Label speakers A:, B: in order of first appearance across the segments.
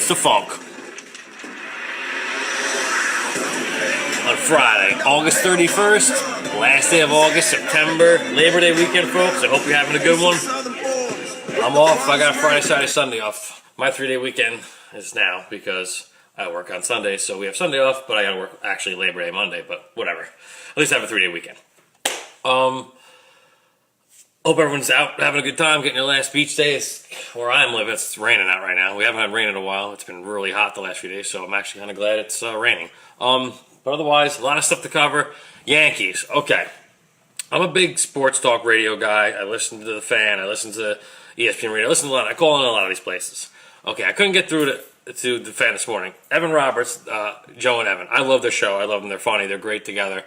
A: It's the funk. On Friday, August 31st, last day of August, September, Labor Day weekend, folks. I hope you're having a good one. I'm off. I got Friday, Saturday, Sunday off. My 3-day weekend is now because I work on Sunday, so we have Sunday off, but I gotta work actually Labor Day Monday, but whatever. At least I have a 3-day weekend. Hope everyone's out having a good time, getting your last beach day. It's where I'm living. It's raining out right now. We haven't had rain in a while. It's been really hot the last few days, so I'm actually kind of glad it's raining. But otherwise, a lot of stuff to cover. Yankees. Okay. I'm a big sports talk radio guy. I listen to The Fan. I listen to ESPN Radio. I listen to a lot. I call in a lot of these places. Okay, I couldn't get through to The Fan this morning. Evan Roberts, Joe and Evan. I love their show. I love them. They're funny. They're great together.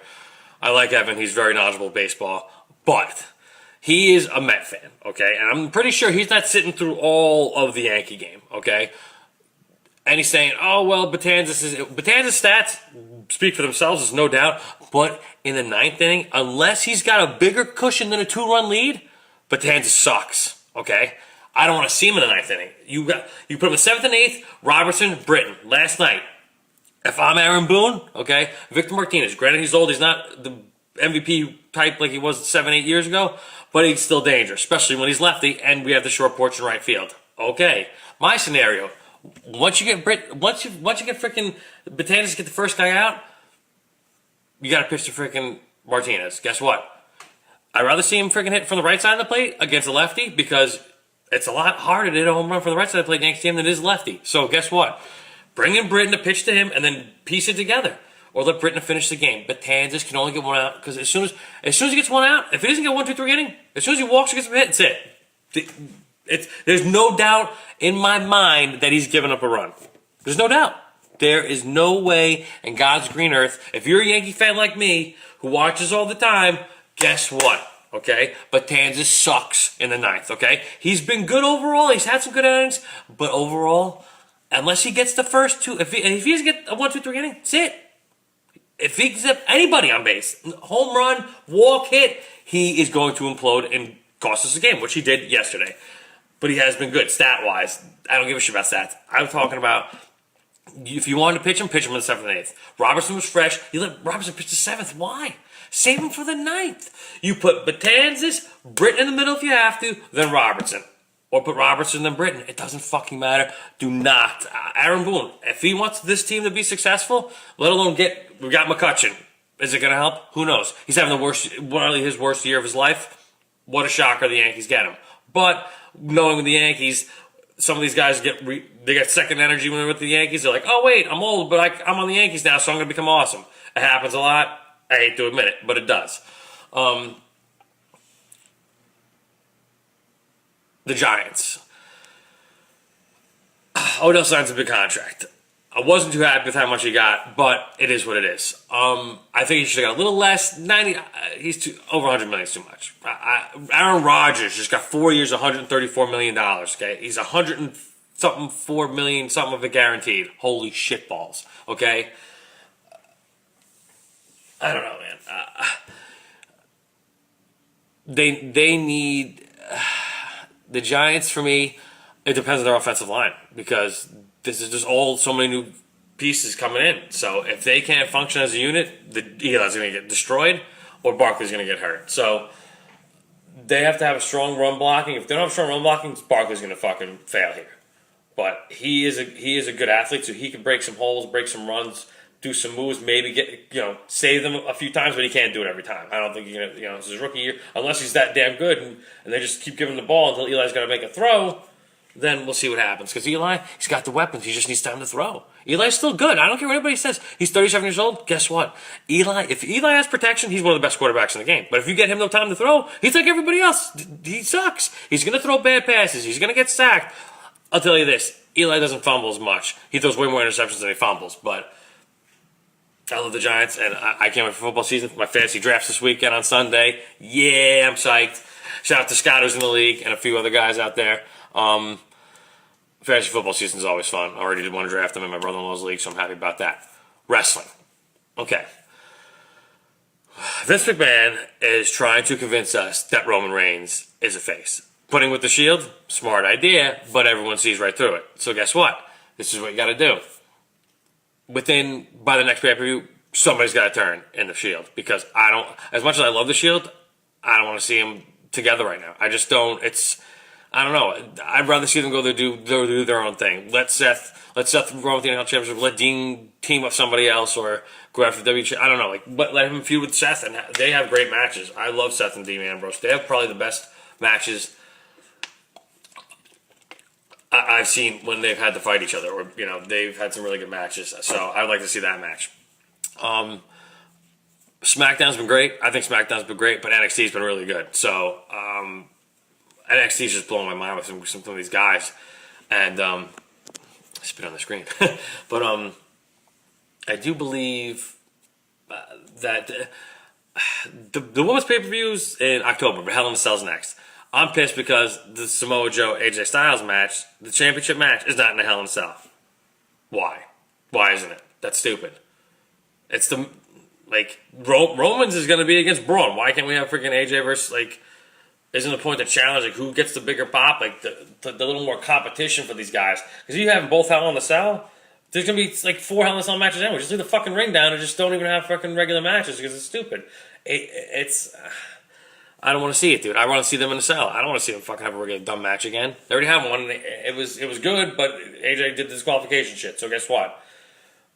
A: I like Evan. He's very knowledgeable of baseball. But he is a Met fan, okay? And I'm pretty sure he's not sitting through all of the Yankee game, okay? And he's saying, oh, well, Betanzas' stats speak for themselves, there's no doubt. But in the 9th inning, unless he's got a bigger cushion than a 2-run lead, Betanzas sucks, okay? I don't want to see him in the 9th inning. You put him in 7th and 8th, Robertson, Britton, last night. If I'm Aaron Boone, okay, Victor Martinez, granted he's old, he's not the MVP type like he was 7-8 years ago, but he's still dangerous, especially when he's lefty and we have the short porch in right field. Okay, my scenario: once you get freaking Betanzas, get the first guy out, you got to pitch to freaking Martinez. Guess what? I'd rather see him freaking hit from the right side of the plate against a lefty because it's a lot harder to hit a home run from the right side of the plate next game than it is lefty. So guess what? Bring in Britton to pitch to him and then piece it together. Or let Britton finish the game. Betanzas can only get one out because as soon as he gets one out, if he doesn't get 1, 2, 3 inning, as soon as he walks or gets a hit, it's it. There's no doubt in my mind that he's given up a run. There's no doubt. There is no way in God's green earth. If you're a Yankee fan like me who watches all the time, guess what? Okay, Betanzas sucks in the 9th. Okay, he's been good overall. He's had some good innings, but overall, unless he gets the first two, if he doesn't get a 1, 2, 3 inning, that's it. If he gets anybody on base, home run, walk, hit, he is going to implode and cost us a game, which he did yesterday. But he has been good stat-wise. I don't give a shit about stats. I'm talking about if you wanted to pitch him in the 7th and 8th. Robertson was fresh. You let Robertson pitch the 7th. Why? Save him for the 9th. You put Betanzas, Britton in the middle if you have to, then Robertson. Or put Robertson and Britton. It doesn't fucking matter. Do not. Aaron Boone, if he wants this team to be successful, let alone we got McCutcheon. Is it going to help? Who knows? He's having his worst year of his life. What a shocker the Yankees get him. But knowing the Yankees, some of these guys they get second energy when they're with the Yankees. They're like, oh wait, I'm old, but I'm on the Yankees now, so I'm going to become awesome. It happens a lot. I hate to admit it, but it does. The Giants. Odell signs a big contract. I wasn't too happy with how much he got, but it is what it is. I think he should have got a little less. 90. Over 100 million is too much. Aaron Rodgers just got 4 years, $134 million. Okay, he's 100 and something 4 million, something of it guaranteed. Holy shit balls. Okay. I don't know, man. They need. The Giants, for me, it depends on their offensive line because this is just so many new pieces coming in. So if they can't function as a unit, Eli's going to get destroyed or Barkley's going to get hurt. So they have to have a strong run blocking. If they don't have strong run blocking, Barkley's going to fucking fail here. But he is a good athlete, so he can break some holes, break some runs, do some moves, maybe save them a few times, but he can't do it every time. I don't think it's his rookie year. Unless he's that damn good and they just keep giving the ball until Eli's got to make a throw, then we'll see what happens. Because Eli, he's got the weapons. He just needs time to throw. Eli's still good. I don't care what anybody says. He's 37 years old. Guess what? If Eli has protection, he's one of the best quarterbacks in the game. But if you get him no time to throw, he's like everybody else. He sucks. He's going to throw bad passes. He's going to get sacked. I'll tell you this. Eli doesn't fumble as much. He throws way more interceptions than he fumbles. But I love the Giants, and I can't wait for football season. My fantasy drafts this weekend on Sunday. Yeah, I'm psyched. Shout out to Scott who's in the league and a few other guys out there. Fantasy football season is always fun. I already did one draft. I'm in my brother-in-law's league, so I'm happy about that. Wrestling. Okay. Vince McMahon is trying to convince us that Roman Reigns is a face. Putting with the Shield, smart idea, but everyone sees right through it. So guess what? This is what you got to do. By the next pay-per-view, somebody's got to turn in the Shield, because I don't, as much as I love the Shield, I don't want to see them together right now. I just don't. I don't know. I'd rather see them go do their own thing. Let Seth run with the NL Championship. Let Dean team up somebody else, or go after the WWE. I don't know. But let him feud with Seth, and they have great matches. I love Seth and Dean Ambrose. They have probably the best matches I've seen when they've had to fight each other, or they've had some really good matches. So I'd like to see that match. SmackDown's been great. I think SmackDown's been great, but NXT's been really good. So NXT's just blowing my mind with some of these guys, and spit on the screen. But I do believe that the women's pay-per-views in October, but Hell in a Cell's next. I'm pissed because the Samoa Joe AJ Styles match, the championship match, is not in the Hell in a Cell. Why? Why isn't it? That's stupid. It's Roman's is going to be against Braun. Why can't we have freaking AJ versus, isn't the point to challenge, who gets the bigger pop, the little more competition for these guys? Because you have both Hell in a Cell, there's going to be 4 Hell in a Cell matches anyway. Just leave the fucking ring down and just don't even have fucking regular matches, because it's stupid. I don't want to see it, dude. I want to see them in a cell. I don't want to see them fucking have a regular dumb match again. They already have one. It was good, but AJ did disqualification shit. So guess what?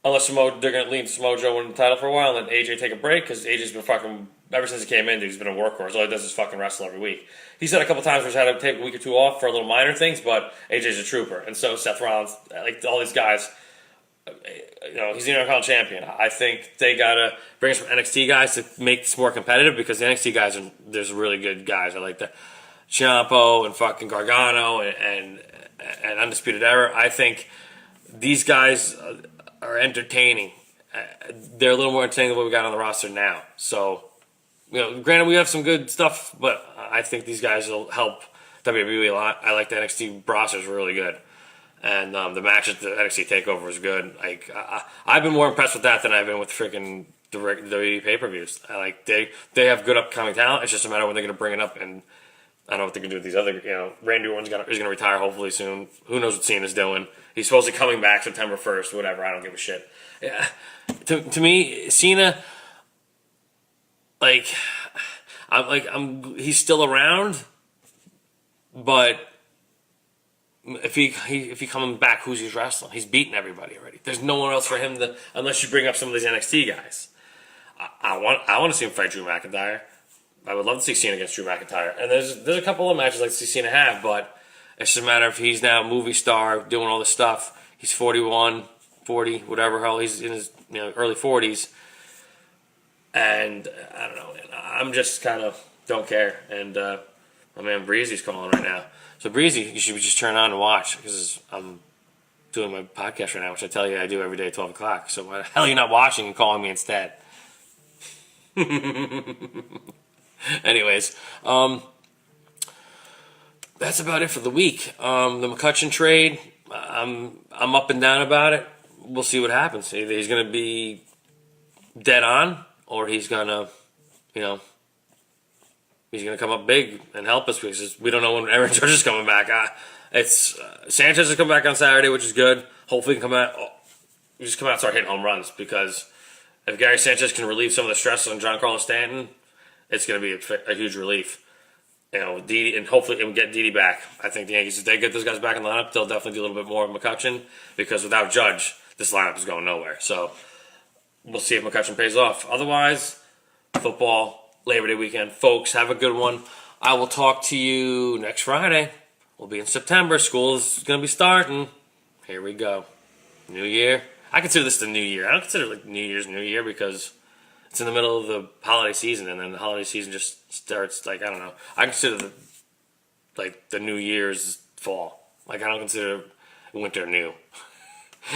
A: Unless they're going to leave Samoa Joe win the title for a while and let AJ take a break, because AJ's been fucking, ever since he came in, dude, he's been a workhorse. All he does is fucking wrestle every week. He said a couple times he's had to take a week or two off for little minor things, but AJ's a trooper. And so Seth Rollins, all these guys, he's the Intercontinental Champion. I think they gotta bring some NXT guys to make this more competitive, because the NXT guys there's really good guys. I like the Ciampa and fucking Gargano and Undisputed Era. I think these guys are entertaining. They're a little more entertaining than what we got on the roster now. So, granted we have some good stuff, but I think these guys will help WWE a lot. I like the NXT roster is really good. And the match at the NXT TakeOver was good. I've been more impressed with that than I've been with freaking the WWE pay-per-views. They have good upcoming talent. It's just a matter of when they're going to bring it up. And I don't know what they can do with these other. Randy Orton's is going to retire hopefully soon. Who knows what Cena's doing? He's supposed to be coming back September 1st. Whatever. I don't give a shit. To me, Cena, he's still around, but. If he coming back, who's he wrestling? He's beaten everybody already. There's no one else for him unless you bring up some of these NXT guys. I want to see him fight Drew McIntyre. I would love to see Cena against Drew McIntyre. And there's a couple of matches I'd like to see Cena have, but it's just a matter of he's now a movie star doing all this stuff. He's 41, 40, whatever hell. He's in his early 40s, and I don't know. I'm just kind of don't care. And my man Breezy's calling right now. So Breezy, you should just turn on and watch, because I'm doing my podcast right now, which I tell you I do every day at 12 o'clock. So why the hell are you not watching and calling me instead? Anyways, that's about it for the week. The McCutcheon trade, I'm up and down about it. We'll see what happens. Either he's going to be dead on, or he's going to, he's going to come up big and help us, because we don't know when Aaron Judge is coming back. Sanchez is coming back on Saturday, which is good. Hopefully he can come out. Just come out and start hitting home runs, because if Gary Sanchez can relieve some of the stress on Giancarlo Stanton, it's going to be a huge relief. Didi, and hopefully we'll get Didi back. I think the Yankees, if they get those guys back in the lineup, they'll definitely do a little bit more of McCutcheon, because without Judge, this lineup is going nowhere. So we'll see if McCutcheon pays off. Otherwise, football, Labor Day weekend. Folks, have a good one. I will talk to you next Friday. We'll be in September. School's going to be starting. Here we go. New Year. I consider this the New Year. I don't consider New Year's New Year, because it's in the middle of the holiday season, and then the holiday season just starts, I don't know. I consider the New Year's fall. I don't consider winter new,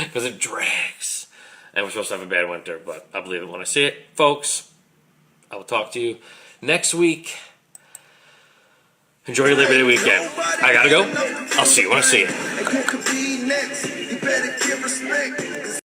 A: because it drags. And we're supposed to have a bad winter, but I believe it when I see it. Folks, I will talk to you next week. Enjoy your Labor Day weekend. I gotta go. I'll see you when I see you.